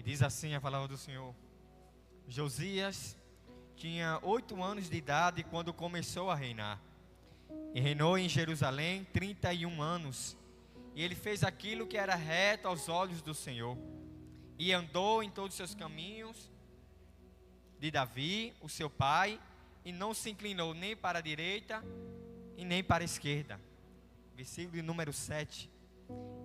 E diz assim a palavra do Senhor: Josias tinha 8 anos de idade quando começou a reinar. E reinou em Jerusalém 31 anos. E ele fez aquilo que era reto aos olhos do Senhor. E andou em todos os seus caminhos de Davi, o seu pai, e não se inclinou nem para a direita e nem para a esquerda. Versículo de número 7.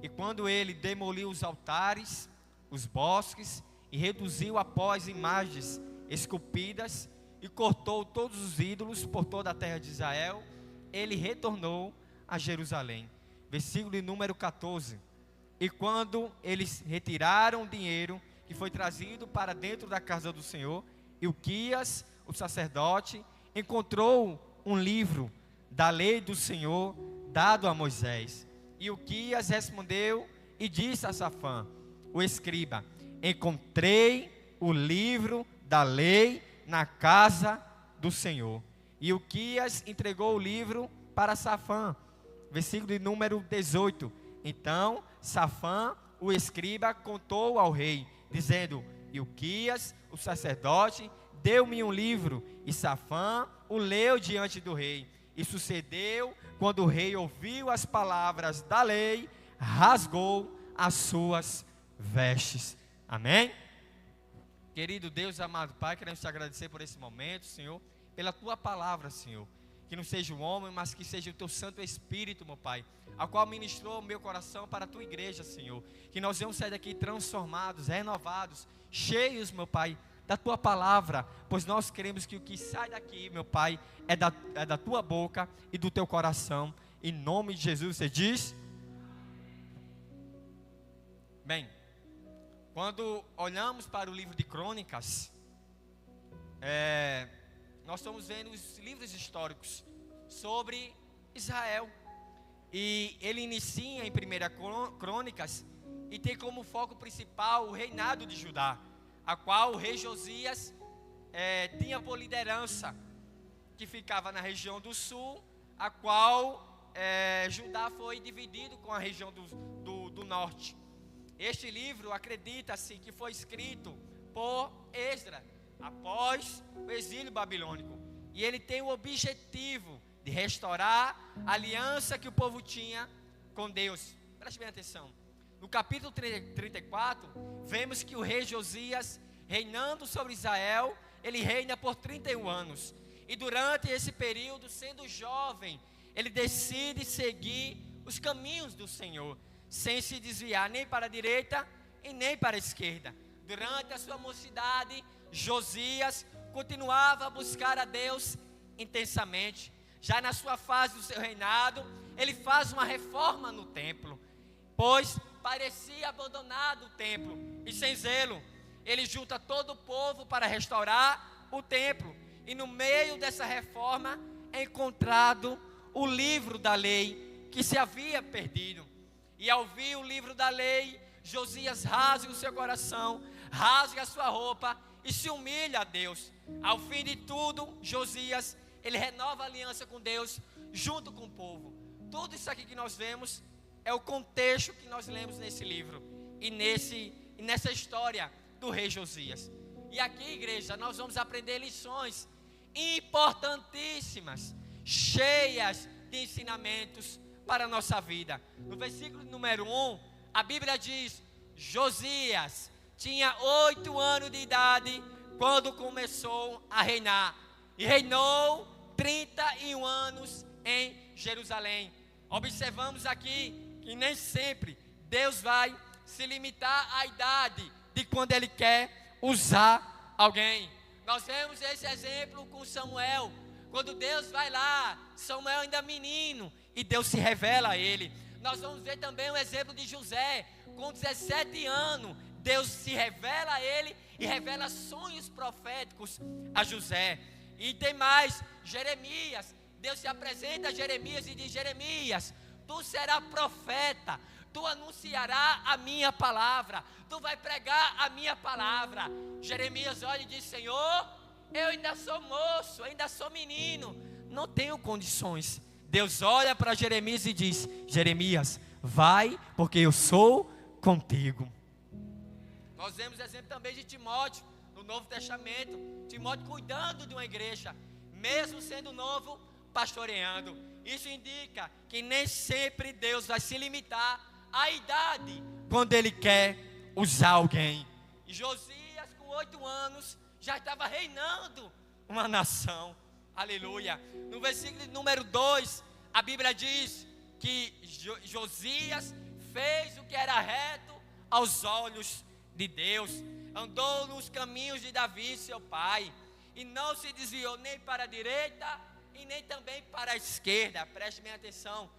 E quando ele demoliu os altares, os bosques, e reduziu a pó as imagens esculpidas, e cortou todos os ídolos por toda a terra de Israel, ele retornou a Jerusalém. Versículo de número 14. E quando eles retiraram o dinheiro que foi trazido para dentro da casa do Senhor, Ilquias, o sacerdote, encontrou um livro da lei do Senhor dado a Moisés. E Ilquias respondeu e disse a Safã, o escriba: encontrei o livro da lei na casa do Senhor. E Ilquias entregou o livro para Safã. Versículo de número 18. Então Safã, o escriba, contou ao rei, dizendo: Ilquias, o sacerdote, deu-me um livro. E Safã o leu diante do rei. E sucedeu, quando o rei ouviu as palavras da lei, rasgou as suas vestes. Amém? Querido Deus, amado Pai, queremos te agradecer por esse momento, Senhor, pela tua palavra, Senhor. Que não seja o homem, mas que seja o teu Santo Espírito, meu Pai, a qual ministrou o meu coração para a tua igreja, Senhor. Que nós vamos sair daqui transformados, renovados, cheios, meu Pai, da tua palavra, pois nós queremos que o que sai daqui, meu Pai, é da tua boca e do teu coração. Em nome de Jesus, você diz? Bem, quando olhamos para o livro de Crônicas, nós estamos vendo os livros históricos sobre Israel. E ele inicia em 1 Crônicas e tem como foco principal o reinado de Judá, a qual o rei Josias tinha por liderança, que ficava na região do sul, a qual Judá foi dividido com a região do norte. Este livro, acredita-se que foi escrito por Esdras, após o exílio babilônico. E ele tem o objetivo de restaurar a aliança que o povo tinha com Deus. Preste bem atenção. No capítulo 34, vemos que o rei Josias, reinando sobre Israel, ele reina por 31 anos. E durante esse período, sendo jovem, ele decide seguir os caminhos do Senhor, sem se desviar nem para a direita e nem para a esquerda. Durante a sua mocidade, Josias continuava a buscar a Deus intensamente. Já na sua fase do seu reinado, ele faz uma reforma no templo, pois parecia abandonado o templo, e sem zelo, ele junta todo o povo para restaurar o templo. E no meio dessa reforma é encontrado o livro da lei que se havia perdido. E ao ouvir o livro da lei, Josias rasga o seu coração, rasga a sua roupa e se humilha a Deus. Ao fim de tudo, Josias, ele renova a aliança com Deus junto com o povo. Tudo isso aqui que nós vemos é o contexto que nós lemos nesse livro e nessa história do rei Josias. E aqui, igreja, nós vamos aprender lições importantíssimas, cheias de ensinamentos para a nossa vida. No versículo número 1, a Bíblia diz: Josias tinha 8 anos de idade quando começou a reinar, e reinou 31 anos em Jerusalém. Observamos aqui que nem sempre Deus vai se limitar à idade de quando Ele quer usar alguém. Nós vemos esse exemplo com Samuel. Quando Deus vai lá, Samuel ainda menino, e Deus se revela a ele. Nós vamos ver também o exemplo de José. Com 17 anos, Deus se revela a ele e revela sonhos proféticos a José. E tem mais, Jeremias. Deus se apresenta a Jeremias e diz: Jeremias, tu serás profeta, tu anunciarás a minha palavra, tu vai pregar a minha palavra. Jeremias olha e diz: Senhor, eu ainda sou moço, ainda sou menino, não tenho condições. Deus olha para Jeremias e diz: Jeremias, vai, porque eu sou contigo. Nós vemos exemplo também de Timóteo, no Novo Testamento. Timóteo cuidando de uma igreja, mesmo sendo novo, pastoreando. Isso indica que nem sempre Deus vai se limitar à idade quando Ele quer usar alguém. E Josias, com 8 anos, já estava reinando uma nação. Aleluia. No versículo número 2, a Bíblia diz que Josias fez o que era reto aos olhos de Deus, andou nos caminhos de Davi, seu pai, e não se desviou nem para a direita e nem também para a esquerda. Preste bem atenção.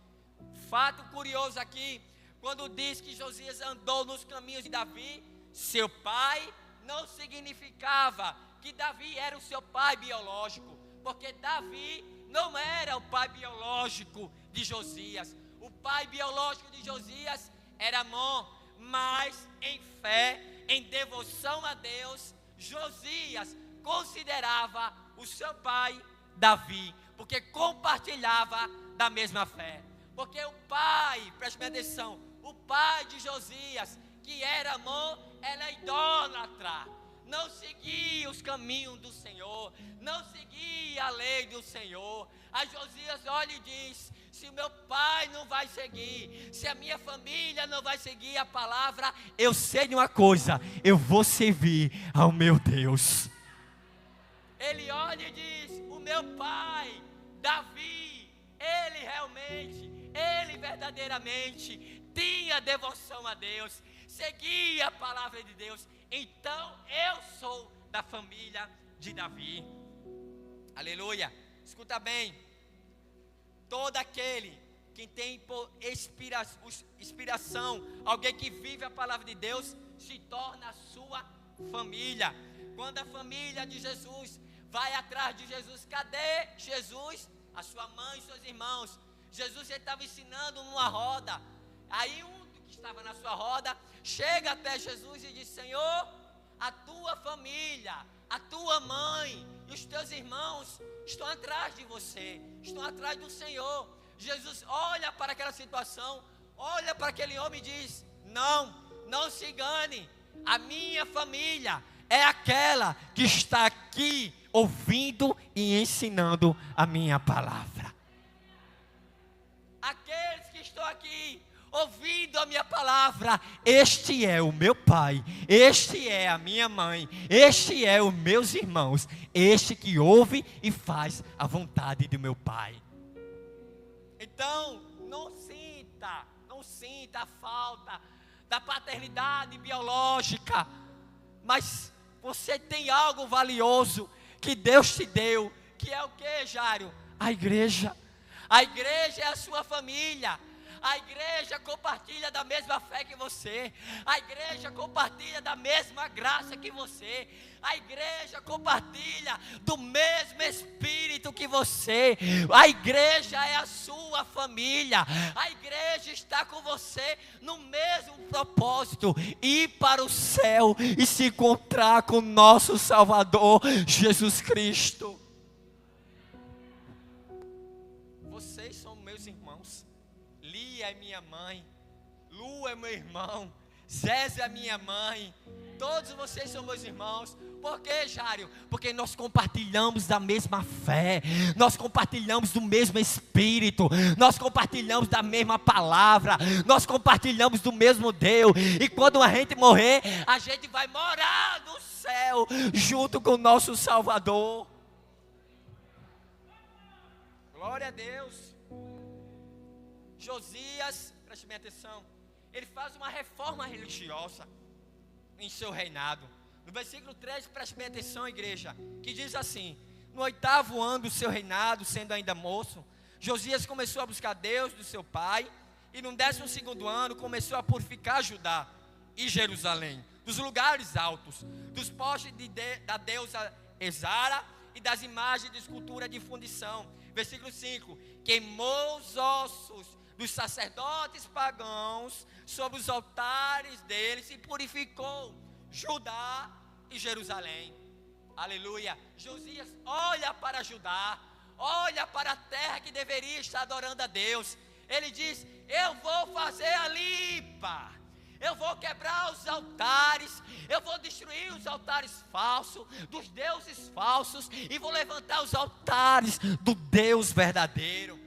Fato curioso aqui, quando diz que Josias andou nos caminhos de Davi, seu pai, não significava que Davi era o seu pai biológico, porque Davi não era o pai biológico de Josias. O pai biológico de Josias era Amon, mas em fé, em devoção a Deus, Josias considerava o seu pai Davi, porque compartilhava da mesma fé. Porque o pai, preste bem atenção, o pai de Josias, que era Amon, era idólatra, não seguia os caminhos do Senhor, não seguia a lei do Senhor. Aí Josias olha e diz: se o meu pai não vai seguir, se a minha família não vai seguir a palavra, eu sei de uma coisa, eu vou servir ao meu Deus. Ele olha e diz: o meu pai, Davi, ele verdadeiramente tinha devoção a Deus, seguia a palavra de Deus. Então eu sou da família de Davi. Aleluia. Escuta bem, todo aquele que tem por inspiração, alguém que vive a palavra de Deus, se torna a sua família. Quando a família de Jesus vai atrás de Jesus, cadê Jesus? A sua mãe e seus irmãos. Jesus estava ensinando numa roda. Aí um que estava na sua roda chega até Jesus e diz: Senhor, a tua família, a tua mãe e os teus irmãos estão atrás de você, estão atrás do Senhor. Jesus olha para aquela situação, olha para aquele homem e diz: não se engane, a minha família é aquela que está aqui ouvindo e ensinando a minha palavra. Aqueles que estão aqui ouvindo a minha palavra, este é o meu pai, este é a minha mãe, este é os meus irmãos, este que ouve e faz a vontade do meu pai. Então, não sinta a falta da paternidade biológica, mas você tem algo valioso que Deus te deu, que é o que, Jário? A igreja. A igreja é a sua família. A igreja compartilha da mesma fé que você. A igreja compartilha da mesma graça que você. A igreja compartilha do mesmo Espírito que você. A igreja é a sua família. A igreja está com você no mesmo propósito: ir para o céu e se encontrar com nosso Salvador Jesus Cristo. Vocês são meus irmãos. Lia é minha mãe, Lu é meu irmão, Zézia é minha mãe. Todos vocês são meus irmãos. Por quê, Jário? Porque nós compartilhamos da mesma fé, nós compartilhamos do mesmo Espírito, nós compartilhamos da mesma palavra, nós compartilhamos do mesmo Deus. E quando a gente morrer, a gente vai morar no céu junto com o nosso Salvador. Glória a Deus. Josias, preste bem atenção, ele faz uma reforma religiosa em seu reinado. No versículo 13, preste bem atenção, igreja, que diz assim: no 8º ano do seu reinado, sendo ainda moço, Josias começou a buscar Deus do seu pai, e no 12º ano começou a purificar Judá e Jerusalém, dos lugares altos, dos postes da deusa Ezara e das imagens de escultura de fundição. Versículo 5: queimou os ossos dos sacerdotes pagãos sobre os altares deles e purificou Judá e Jerusalém. Aleluia. Josias olha para Judá, olha para a terra que deveria estar adorando a Deus. Ele diz: eu vou fazer a limpa, eu vou quebrar os altares, Eu vou destruir os altares falsos, dos deuses falsos, e vou levantar os altares do Deus verdadeiro.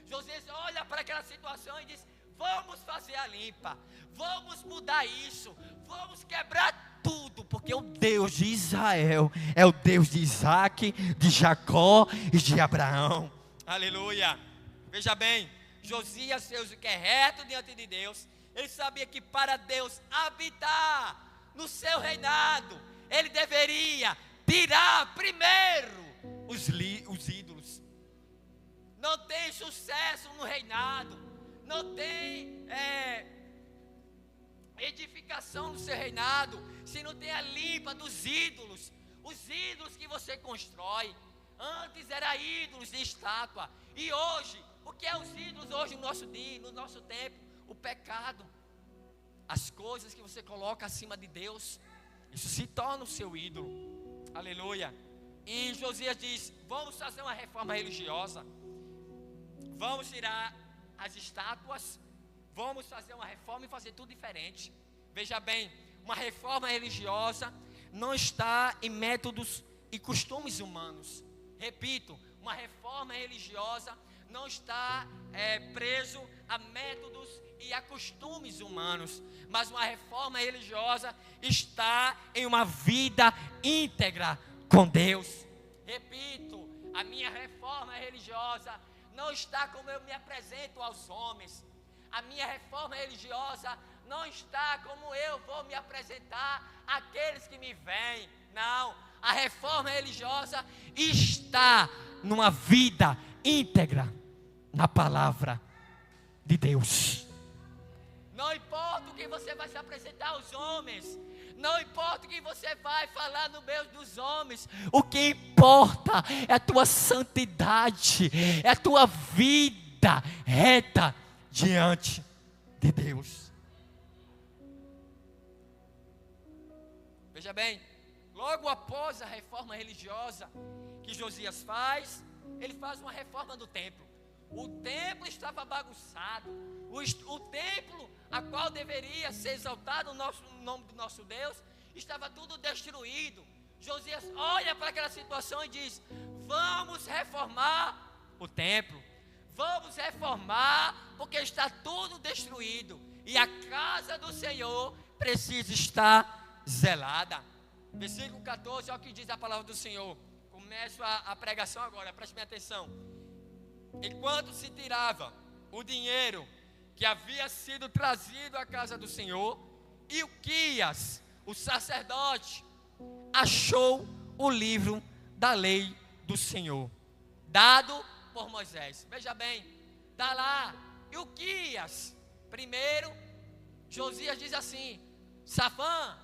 Josias olha para aquela situação e diz: vamos fazer a limpa, vamos mudar isso, vamos quebrar tudo, porque o Deus de Israel é o Deus de Isaac, de Jacó e de Abraão. Aleluia. Veja bem, Josias fez o que é reto diante de Deus. Ele sabia que para Deus habitar no seu reinado, ele deveria tirar primeiro os ídolos. Não tem sucesso no reinado, não tem edificação no seu reinado, se não tem a limpa dos ídolos. Os ídolos que você constrói, antes era ídolos de estátua, e hoje, o que é os ídolos hoje no nosso dia, no nosso tempo? O pecado, as coisas que você coloca acima de Deus, isso se torna o seu ídolo. Aleluia. E Josias diz: vamos fazer uma reforma religiosa, vamos tirar as estátuas, vamos fazer uma reforma e fazer tudo diferente. Veja bem, uma reforma religiosa não está em métodos e costumes humanos. Repito, uma reforma religiosa não está preso a métodos e a costumes humanos, mas uma reforma religiosa está em uma vida íntegra com Deus. Repito, a minha reforma religiosa não está como eu me apresento aos homens. A minha reforma religiosa não está como eu vou me apresentar àqueles que me veem. Não, a reforma religiosa está numa vida íntegra na palavra de Deus. Não importa o que você vai se apresentar aos homens, não importa o que você vai falar no meio dos homens, o que importa é a tua santidade, é a tua vida reta diante de Deus. Veja bem, logo após a reforma religiosa que Josias faz, ele faz uma reforma do templo. O templo estava bagunçado, o templo a qual deveria ser exaltado o nome do nosso Deus, estava tudo destruído. Josias olha para aquela situação e diz: vamos reformar o templo, vamos reformar, porque está tudo destruído, e a casa do Senhor precisa estar zelada. Versículo 14, olha o que diz a palavra do Senhor. Começo a pregação agora, preste minha atenção. Enquanto se tirava o dinheiro que havia sido trazido à casa do Senhor, Ilquias, o sacerdote, achou o livro da lei do Senhor, dado por Moisés. Veja bem, está lá, Ilquias. Primeiro, Josias diz assim: Safã,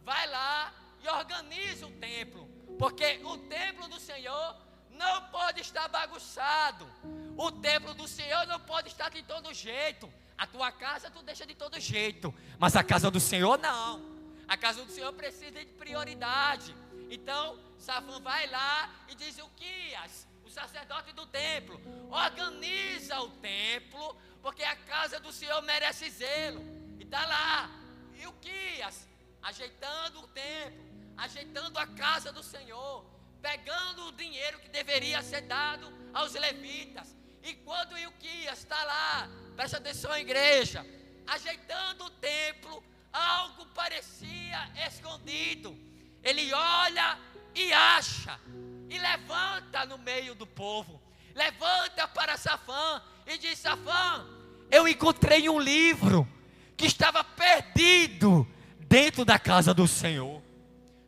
vai lá e organiza o templo, porque o templo do Senhor não pode estar bagunçado. O templo do Senhor não pode estar de todo jeito. A tua casa tu deixa de todo jeito, mas a casa do Senhor não. A casa do Senhor precisa de prioridade. Então Safã vai lá e diz: Ilquias, o sacerdote do templo, organiza o templo, porque a casa do Senhor merece zelo. E está lá Ilquias ajeitando o templo, ajeitando a casa do Senhor, pegando o dinheiro que deveria ser dado aos levitas. E quando Ilquias está lá, presta atenção, igreja, ajeitando o templo, algo parecia escondido. Ele olha e acha, e levanta no meio do povo, levanta para Safã e diz: Safã, eu encontrei um livro que estava perdido dentro da casa do Senhor.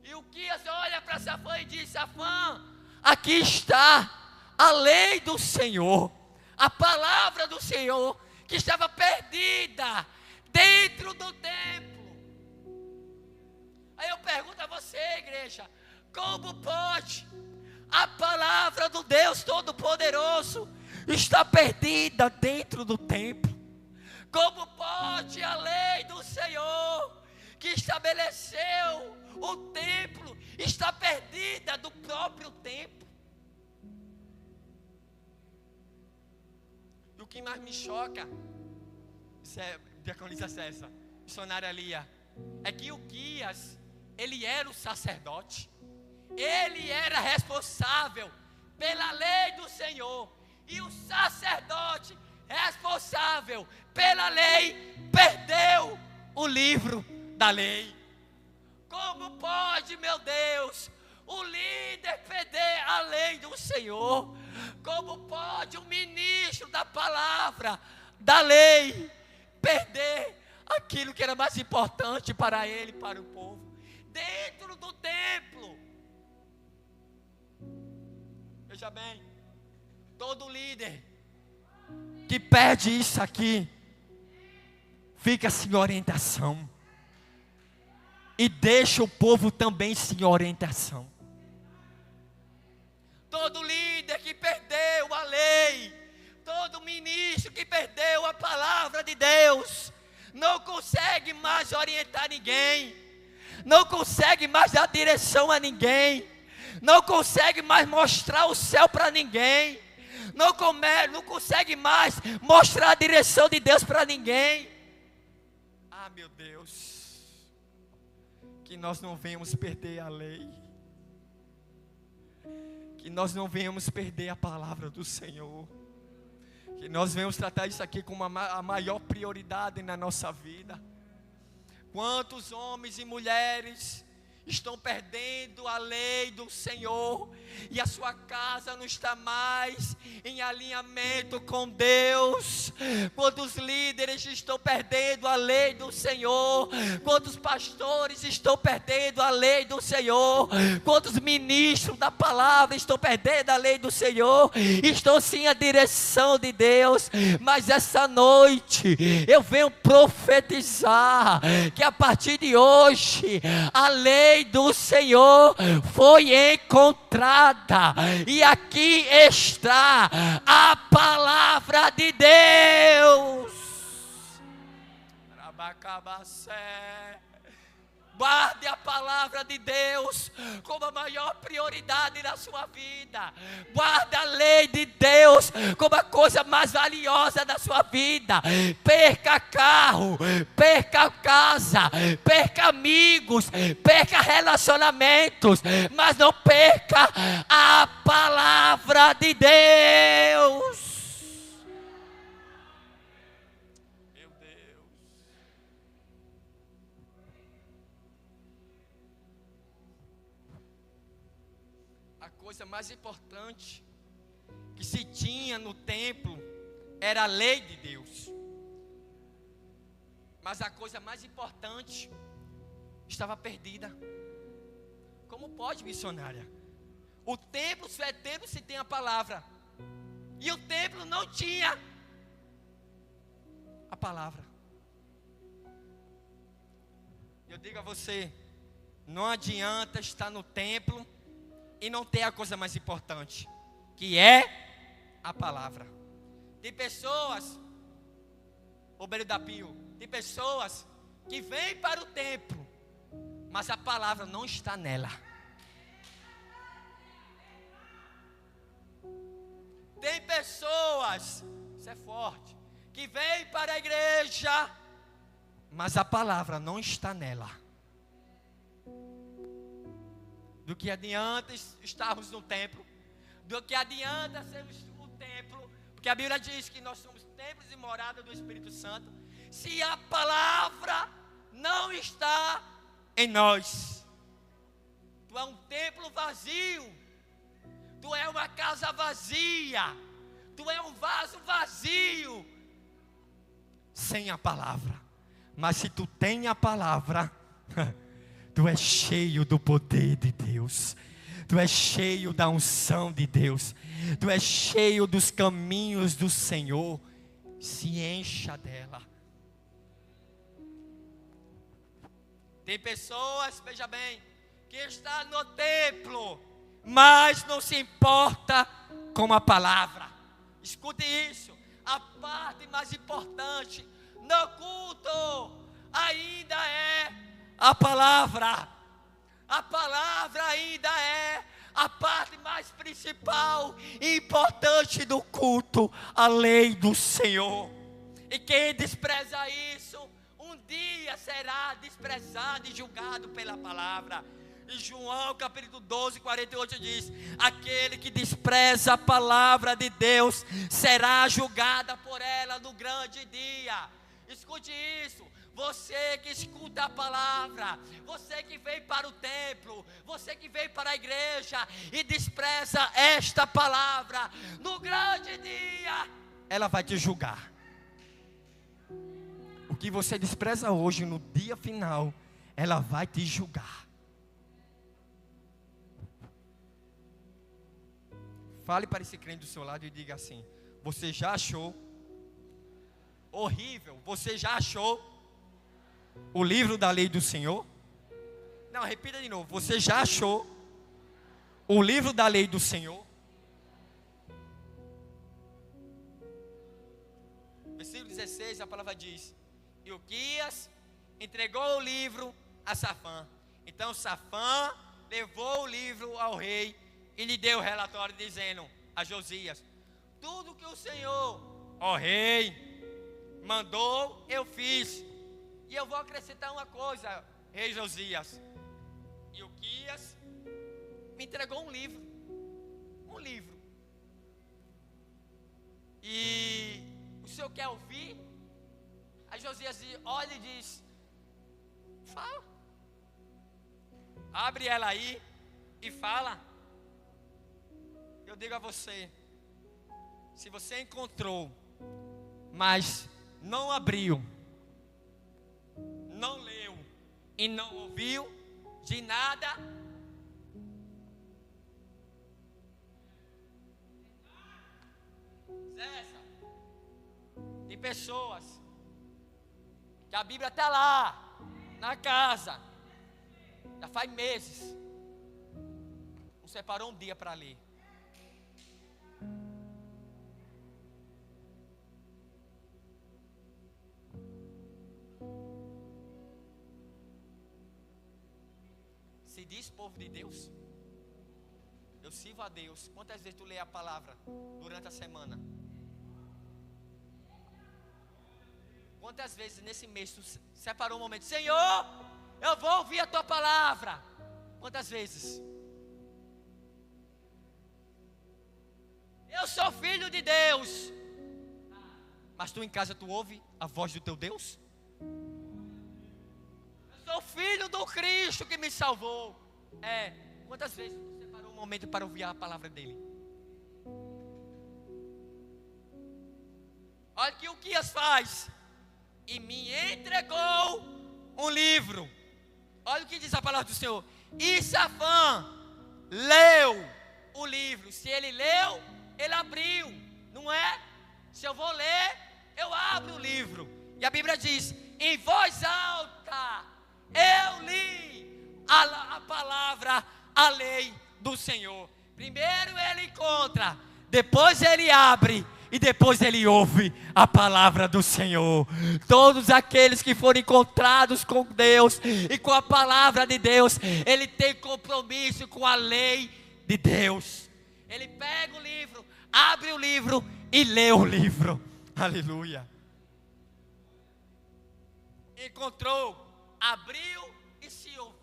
E Ilquias olha para Safã e diz: Safã, aqui está a lei do Senhor, a palavra do Senhor, que estava perdida dentro do templo. Aí eu pergunto a você, igreja, como pode a palavra do Deus Todo-Poderoso estar perdida dentro do templo? Como pode a lei do Senhor, que estabeleceu o templo, estar perdida do próprio templo? E o que mais me choca, diaconisa César, missionária Lia, é que Ilquias, ele era o sacerdote. Ele era responsável pela lei do Senhor. E o sacerdote responsável pela lei perdeu o livro da lei. Como pode, meu Deus, o líder perder a lei do Senhor? Como pode o ministro da palavra, da lei, perder aquilo que era mais importante para ele, para o povo? Dentro do templo. Veja bem, todo líder que perde isso aqui, fica sem orientação. E deixa o povo também sem orientação. Todo líder que perdeu a lei, todo ministro que perdeu a palavra de Deus, não consegue mais orientar ninguém, não consegue mais dar direção a ninguém, não consegue mais mostrar o céu para ninguém, não consegue mais mostrar a direção de Deus para ninguém. Ah, meu Deus, que nós não venhamos perder a lei, que nós não venhamos perder a palavra do Senhor, que nós venhamos tratar isso aqui como a maior prioridade na nossa vida. Quantos homens e mulheres estão perdendo a lei do Senhor, e a sua casa não está mais em alinhamento com Deus? Quantos líderes estão perdendo a lei do Senhor? Quantos pastores estão perdendo a lei do Senhor? Quantos ministros da palavra estão perdendo a lei do Senhor? Estão sim a direção de Deus. Mas essa noite eu venho profetizar que a partir de hoje a lei do Senhor foi encontrada, e aqui está a palavra de Deus. Guarde a palavra de Deus como a maior prioridade na sua vida. Guarde a lei de Deus como a coisa mais valiosa da sua vida. Perca carro, perca casa, perca amigos, perca relacionamentos, mas não perca a palavra de Deus. A coisa mais importante que se tinha no templo era a lei de Deus. Mas a coisa mais importante estava perdida. Como pode, missionária? O templo só é templo se tem a palavra. E o templo não tinha a palavra. Eu digo a você, não adianta estar no templo e não ter a coisa mais importante, que é a palavra. Tem pessoas, obreiro da Pio, tem pessoas que vêm para o templo, mas a palavra não está nela. Tem pessoas, isso é forte, que vêm para a igreja, mas a palavra não está nela. Do que adianta estarmos no templo, do que adianta sermos o templo, porque a Bíblia diz que nós somos templos e morada do Espírito Santo, se a palavra não está em nós. Tu é um templo vazio, tu é uma casa vazia, tu é um vaso vazio, sem a palavra. Mas se tu tem a palavra, tu és cheio do poder de Deus, tu és cheio da unção de Deus, tu és cheio dos caminhos do Senhor. Se encha dela. Tem pessoas, veja bem, que está no templo, mas não se importa com a palavra. Escute isso, a parte mais importante no culto ainda é a palavra. A palavra ainda é a parte mais principal e importante do culto, a lei do Senhor. E quem despreza isso, um um dia será desprezado e julgado pela palavra. Em João capítulo 12, 48 diz: aquele que despreza a palavra de Deus será julgada por ela no grande dia. Escute isso. Você que escuta a palavra, você que veio para o templo, você que veio para a igreja e despreza esta palavra, no grande dia ela vai te julgar. O que você despreza hoje, no dia final, ela vai te julgar. Fale para esse crente do seu lado e diga assim: você já achou horrível? Você já achou o livro da lei do Senhor? Não, repita de novo. Você já achou o livro da lei do Senhor? Versículo 16, a palavra diz: e Uquias entregou o livro a Safã. Então Safã levou o livro ao rei e lhe deu o relatório dizendo a Josias: tudo que o Senhor, ó rei, mandou, eu fiz. E eu vou acrescentar uma coisa, rei Josias: e Uquias me entregou um livro. Um livro. E o senhor quer ouvir? Aí Josias olha e diz: fala. Abre ela aí e fala. Eu digo a você: se você encontrou, mas não abriu, não leu e não ouviu, de nada César, tem pessoas que a Bíblia está lá na casa, já faz meses, não separou um dia para ler. Se diz povo de Deus, eu sirvo a Deus. Quantas vezes tu lê a palavra durante a semana? Quantas vezes nesse mês tu separou um momento: Senhor, eu vou ouvir a tua palavra? Quantas vezes? Eu sou filho de Deus, mas tu em casa tu ouve a voz do teu Deus? Sou filho do Cristo que me salvou. Quantas vezes você separou um momento para ouvir a palavra dele? Olha o que Uquias faz: e me entregou um livro. Olha o que diz a palavra do Senhor: e Safã leu o livro. Se ele leu, ele abriu, não é? Se eu vou ler, eu abro o livro. E a Bíblia diz: em voz alta eu li a palavra, a lei do Senhor. Primeiro ele encontra, depois ele abre e depois ele ouve a palavra do Senhor. Todos aqueles que forem encontrados com Deus e com a palavra de Deus, ele tem compromisso com a lei de Deus. Ele pega o livro, abre o livro e lê o livro. Aleluia. Encontrou, abriu e se ouviu.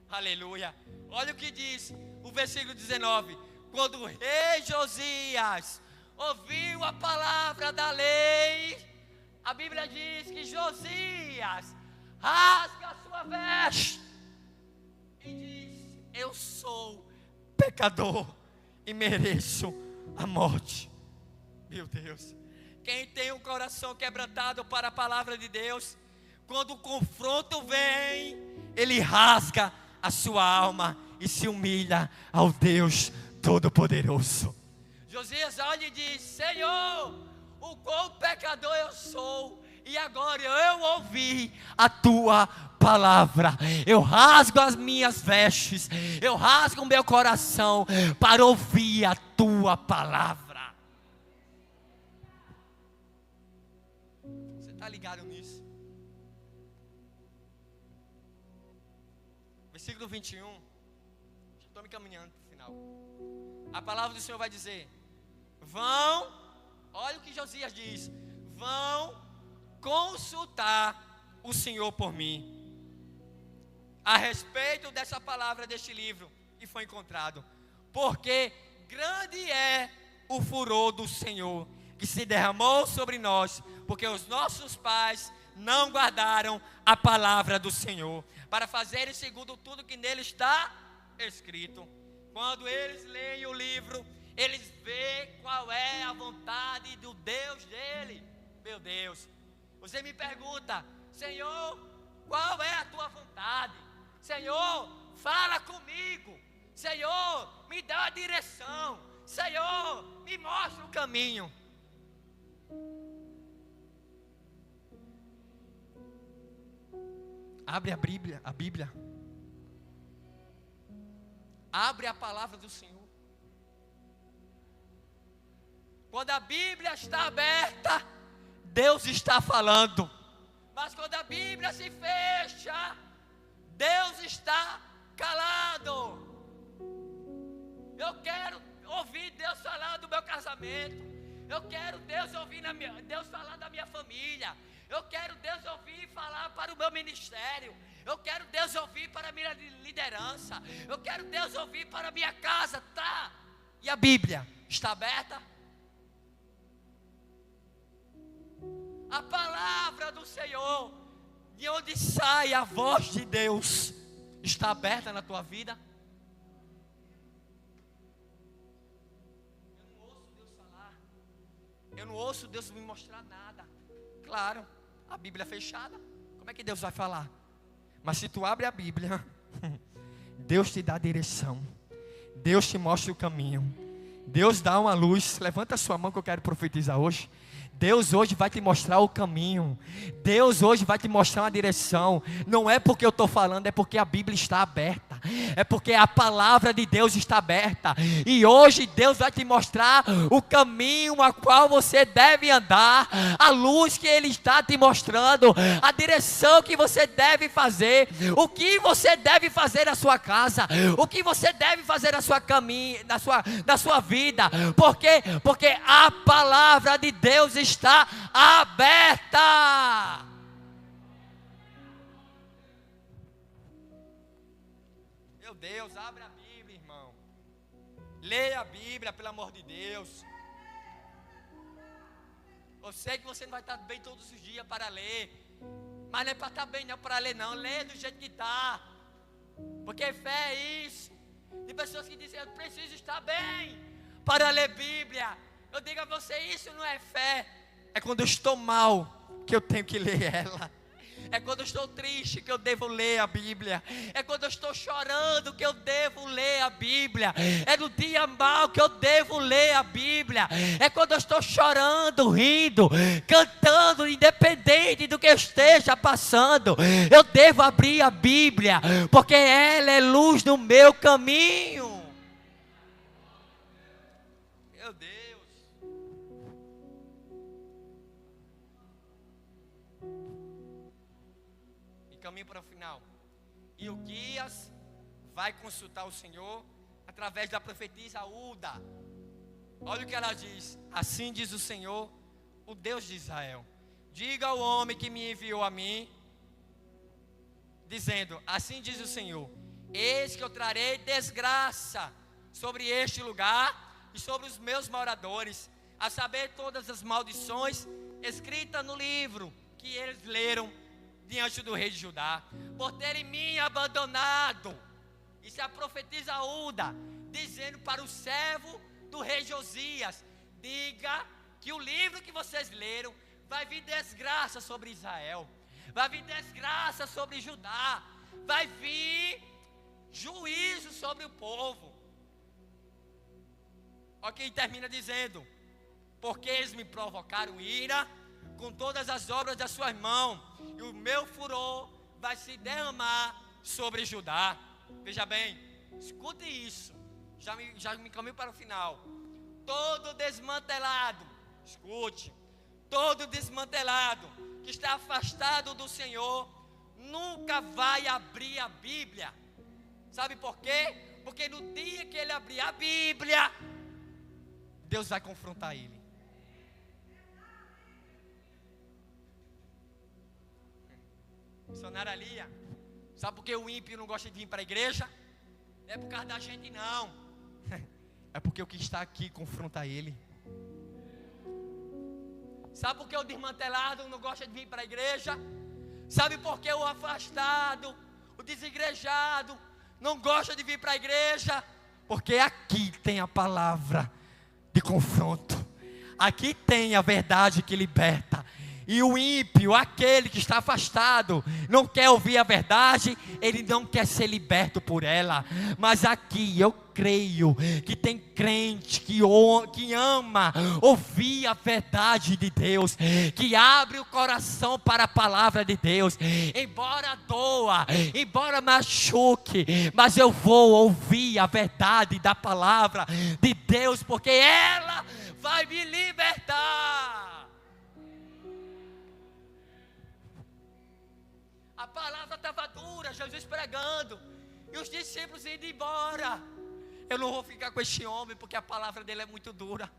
Aleluia. Olha o que diz o versículo 19: quando o rei Josias ouviu a palavra da lei, a Bíblia diz que Josias rasga a sua veste e diz: eu sou pecador e mereço a morte. Meu Deus, quem tem um coração quebrantado para a palavra de Deus, quando o confronto vem, ele rasga a sua alma e se humilha ao Deus Todo-Poderoso. Josias olha e diz: Senhor, o quão pecador eu sou, e agora eu ouvi a tua palavra. Eu rasgo as minhas vestes, eu rasgo o meu coração para ouvir a tua palavra. Você está ligado nisso? Versículo 21. Já estou me caminhando para o final. A palavra do Senhor vai dizer: vão, olha o que Josias diz: vão consultar o Senhor por mim. A respeito dessa palavra deste livro que foi encontrado, porque grande é o furor do Senhor que se derramou sobre nós, porque os nossos pais não guardaram a palavra do Senhor, para fazerem segundo tudo que nele está escrito. Quando eles leem o livro, eles veem qual é a vontade do Deus dele. Meu Deus, você me pergunta: Senhor, qual é a tua vontade? Senhor, fala comigo. Senhor, me dá a direção. Senhor, me mostra o caminho. Abre a Bíblia. Abre a palavra do Senhor. Quando a Bíblia está aberta, Deus está falando. Mas quando a Bíblia se fecha, Deus está calado. Eu quero ouvir Deus falar do meu casamento. Eu quero Deus ouvir Deus falar da minha família. Eu quero Deus ouvir falar para o meu ministério. Eu quero Deus ouvir para a minha liderança. Eu quero Deus ouvir para a minha casa, tá? E a Bíblia está aberta? A palavra do Senhor, de onde sai a voz de Deus, está aberta na tua vida? Eu não ouço Deus falar. Eu não ouço Deus me mostrar nada. Claro, a Bíblia é fechada. Como é que Deus vai falar? Mas se tu abre a Bíblia, Deus te dá a direção. Deus te mostra o caminho. Deus dá uma luz. Levanta a sua mão que eu quero profetizar hoje. Deus hoje vai te mostrar o caminho. Deus hoje vai te mostrar uma direção. Não é porque eu estou falando, é porque a Bíblia está aberta. É porque a palavra de Deus está aberta. E hoje Deus vai te mostrar o caminho a qual você deve andar. A luz que Ele está te mostrando. A direção que você deve fazer. O que você deve fazer na sua casa. O que você deve fazer na sua vida. Por quê? Porque a palavra de Deus está aberta. Meu Deus, abre a Bíblia, irmão. Leia a Bíblia, pelo amor de Deus. Eu sei que você não vai estar bem todos os dias para ler, mas não é para estar bem não para ler não. Lê do jeito que está. Porque fé é isso. Tem pessoas que dizem: eu preciso estar bem para ler Bíblia. Eu digo a você, isso não é fé. É quando eu estou mal que eu tenho que ler ela. É quando eu estou triste que eu devo ler a Bíblia. É quando eu estou chorando que eu devo ler a Bíblia. É no dia mal que eu devo ler a Bíblia. É quando eu estou chorando, rindo, cantando, independente do que eu esteja passando, eu devo abrir a Bíblia, porque ela é luz no meu caminho. Meu Deus. Caminho para o final. E o Guias vai consultar o Senhor através da profetisa Uda. Olha o que ela diz: assim diz o Senhor, o Deus de Israel: diga ao homem que me enviou a mim, dizendo: assim diz o Senhor, eis que eu trarei desgraça sobre este lugar e sobre os meus moradores, a saber, todas as maldições escritas no livro que eles leram diante do rei de Judá, por terem me abandonado. Isso é a profetisa Uda, dizendo para o servo do rei Josias: diga que o livro que vocês leram vai vir desgraça sobre Israel, vai vir desgraça sobre Judá, vai vir juízo sobre o povo. Olha quem termina dizendo: porque eles me provocaram ira com todas as obras das suas mãos, e o meu furor vai se derramar sobre Judá. Veja bem, escute isso. Já me caminho para o final. Todo desmantelado, escute, todo desmantelado que está afastado do Senhor nunca vai abrir a Bíblia. Sabe por quê? Porque no dia que ele abrir a Bíblia, Deus vai confrontar ele. Missionária Lia, sabe por que o ímpio não gosta de vir para a igreja? Não é por causa da gente, não. É porque o que está aqui confronta ele. Sabe por que o desmantelado não gosta de vir para a igreja? Sabe por que o afastado, o desigrejado não gosta de vir para a igreja? Porque aqui tem a palavra de confronto. Aqui tem a verdade que liberta. E o ímpio, aquele que está afastado, não quer ouvir a verdade, ele não quer ser liberto por ela. Mas aqui eu creio que tem crente que ama ouvir a verdade de Deus, que abre o coração para a palavra de Deus. Embora doa, embora machuque, mas eu vou ouvir a verdade da palavra de Deus, porque ela vai me libertar. A palavra estava dura, Jesus pregando, e os discípulos indo embora. Eu não vou ficar com este homem, porque a palavra dele é muito dura.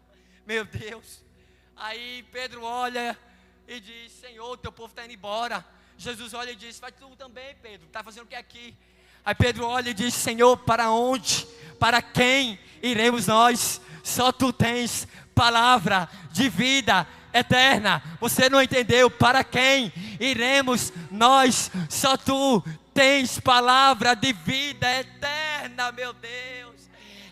Meu Deus. Aí Pedro olha e diz: Senhor, teu povo está indo embora. Jesus olha e diz: vai tu também, Pedro, está fazendo o que aqui? Aí Pedro olha e diz: Senhor, para onde? Para quem iremos nós? Só tu tens palavra de vida eterna. Você não entendeu? Para quem iremos nós? Só tu tens palavra de vida eterna, meu Deus.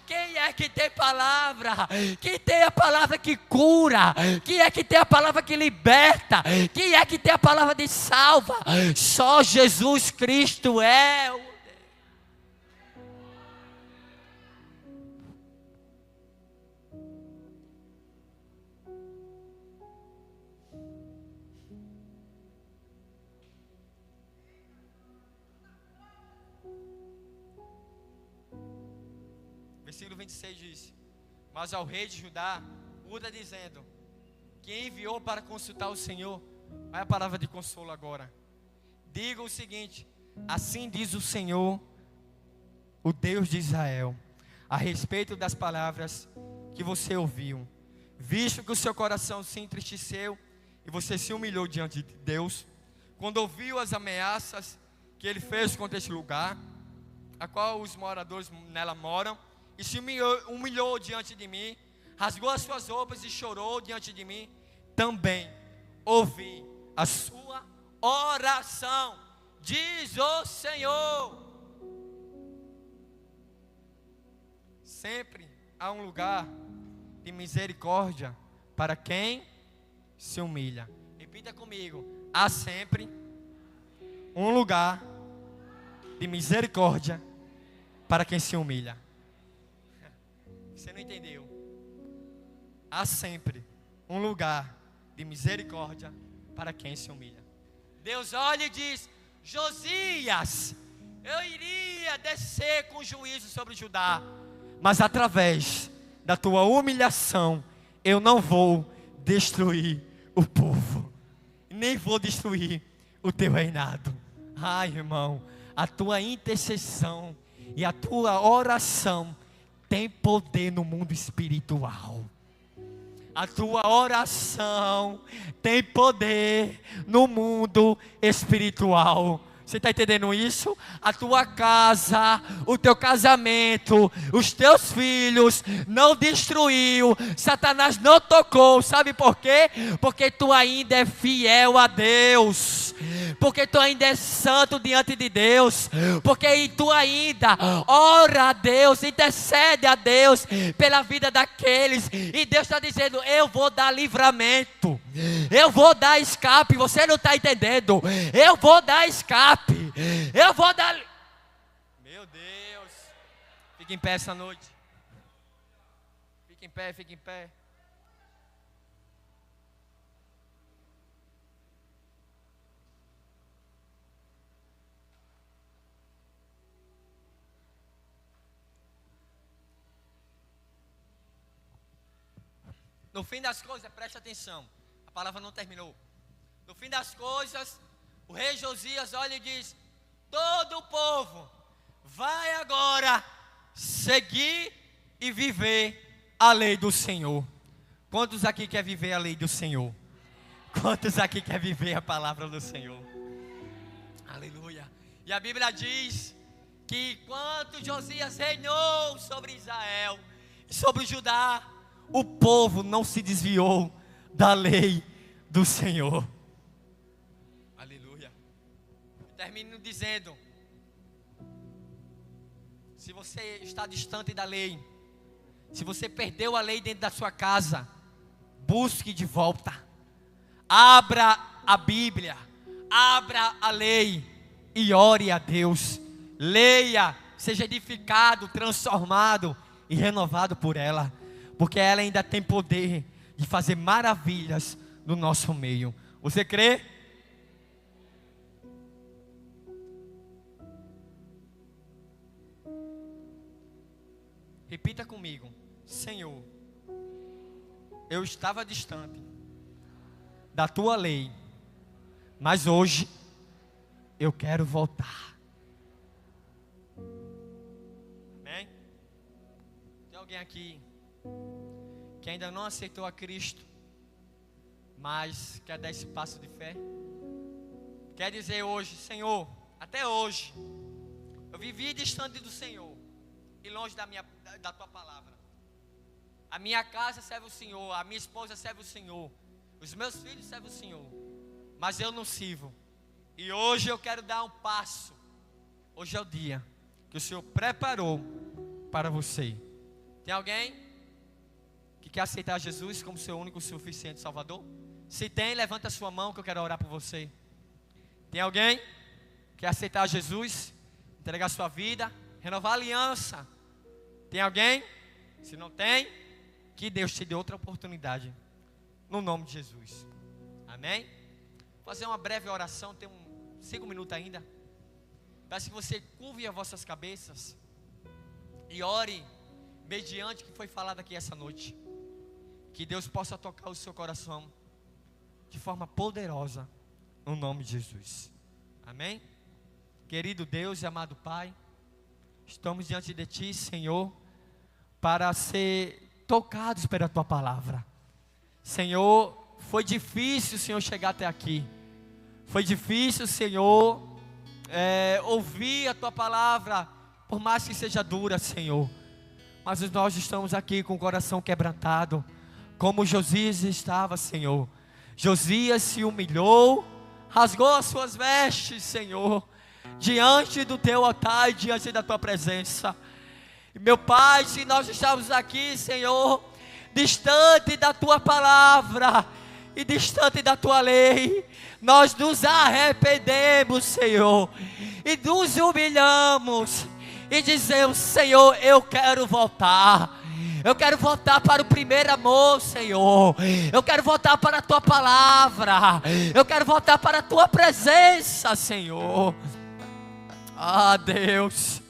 Quem é que tem palavra? Quem tem a palavra que cura? Quem é que tem a palavra que liberta? Quem é que tem a palavra de salva? Só Jesus Cristo é o Versículo 26 diz: mas ao rei de Judá, Uda dizendo, que enviou para consultar o Senhor. Olha a palavra de consolo agora. Diga o seguinte: assim diz o Senhor, o Deus de Israel, a respeito das palavras que você ouviu. Visto que o seu coração se entristeceu e você se humilhou diante de Deus, quando ouviu as ameaças que ele fez contra este lugar, a qual os moradores nela moram, e se humilhou diante de mim, rasgou as suas roupas e chorou diante de mim, também ouvi a sua oração, diz o Senhor. Sempre há um lugar de misericórdia para quem se humilha. Repita comigo: há sempre um lugar de misericórdia para quem se humilha. Você não entendeu? Há sempre um lugar de misericórdia para quem se humilha. Deus olha e diz: Josias, eu iria descer com juízo sobre Judá, mas através da tua humilhação eu não vou destruir o povo, nem vou destruir o teu reinado. Ai, irmão, a tua intercessão e a tua oração tem poder no mundo espiritual. A tua oração tem poder no mundo espiritual. Você está entendendo isso? A tua casa, o teu casamento, os teus filhos não destruiu, Satanás não tocou. Sabe por quê? Porque tu ainda é fiel a Deus, porque tu ainda é santo diante de Deus, porque tu ainda ora a Deus, intercede a Deus pela vida daqueles, e Deus está dizendo: eu vou dar livramento, eu vou dar escape. Você não está entendendo? Eu vou dar escape. Eu vou dar. Meu Deus. Fique em pé essa noite. Fique em pé, fique em pé. no fim das coisas, preste atenção, a palavra não terminou. No fim das coisas, o rei Josias olha e diz: todo o povo vai agora seguir e viver a lei do Senhor. Quantos aqui quer viver a lei do Senhor? Quantos aqui quer viver a palavra do Senhor? Aleluia. E a Bíblia diz que enquanto Josias reinou sobre Israel e sobre Judá, o povo não se desviou da lei do Senhor. Aleluia. Termino dizendo: se você está distante da lei, se você perdeu a lei dentro da sua casa, busque de volta. Abra a Bíblia, abra a lei e ore a Deus. Leia, seja edificado, transformado e renovado por ela, porque ela ainda tem poder de fazer maravilhas no nosso meio. Você crê? Repita comigo: Senhor, eu estava distante da tua lei, mas hoje eu quero voltar. Amém? Tem alguém aqui que ainda não aceitou a Cristo, mas quer dar esse passo de fé? Quer dizer hoje: Senhor, até hoje eu vivi distante do Senhor e longe da tua palavra. A minha casa serve o Senhor, a minha esposa serve o Senhor, os meus filhos servem o Senhor, mas eu não sirvo. E hoje eu quero dar um passo. Hoje é o dia que o Senhor preparou para você. Tem alguém que quer aceitar Jesus como seu único e suficiente Salvador? Se tem, levanta a sua mão que eu quero orar por você. Tem alguém que quer aceitar Jesus, entregar sua vida, renovar a aliança? Tem alguém? Se não tem, que Deus te dê outra oportunidade, no nome de Jesus. Amém? Vou fazer uma breve oração, tem 5 minutos ainda. Peço que você curve as vossas cabeças e ore mediante o que foi falado aqui essa noite. Que Deus possa tocar o seu coração de forma poderosa, no nome de Jesus. Amém? Querido Deus e amado Pai, estamos diante de Ti, Senhor, para ser tocados pela Tua palavra. Senhor, foi difícil, Senhor, chegar até aqui. Foi difícil, Senhor, ouvir a Tua palavra, por mais que seja dura, Senhor. Mas nós estamos aqui com o coração quebrantado, como Josias estava, Senhor. Josias se humilhou, rasgou as suas vestes, Senhor, diante do Teu altar e diante da Tua presença. Meu Pai, se nós estamos aqui, Senhor, distante da Tua palavra e distante da Tua lei, nós nos arrependemos, Senhor, e nos humilhamos e dizemos: Senhor, eu quero voltar. Eu quero voltar para o primeiro amor, Senhor. Eu quero voltar para a Tua palavra. Eu quero voltar para a Tua presença, Senhor. Ah, Deus,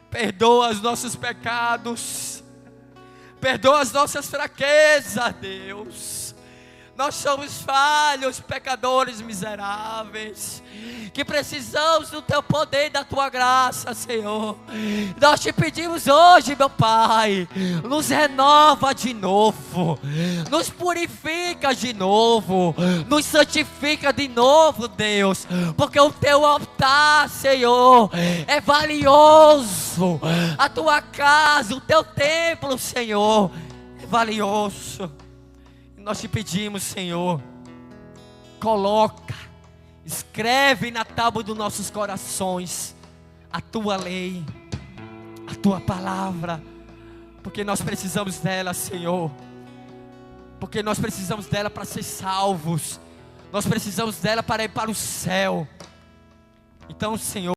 perdoa os nossos pecados, perdoa as nossas fraquezas, Deus. Nós somos falhos, pecadores miseráveis, que precisamos do Teu poder e da Tua graça, Senhor. Nós Te pedimos hoje, meu Pai, nos renova de novo, nos purifica de novo, nos santifica de novo, Deus, porque o Teu altar, Senhor, é valioso. A Tua casa, o Teu templo, Senhor, é valioso. Nós Te pedimos, Senhor, escreve na tábua dos nossos corações a Tua lei, a Tua palavra, porque nós precisamos dela, Senhor, porque nós precisamos dela para ser salvos, nós precisamos dela para ir para o céu. Então, Senhor,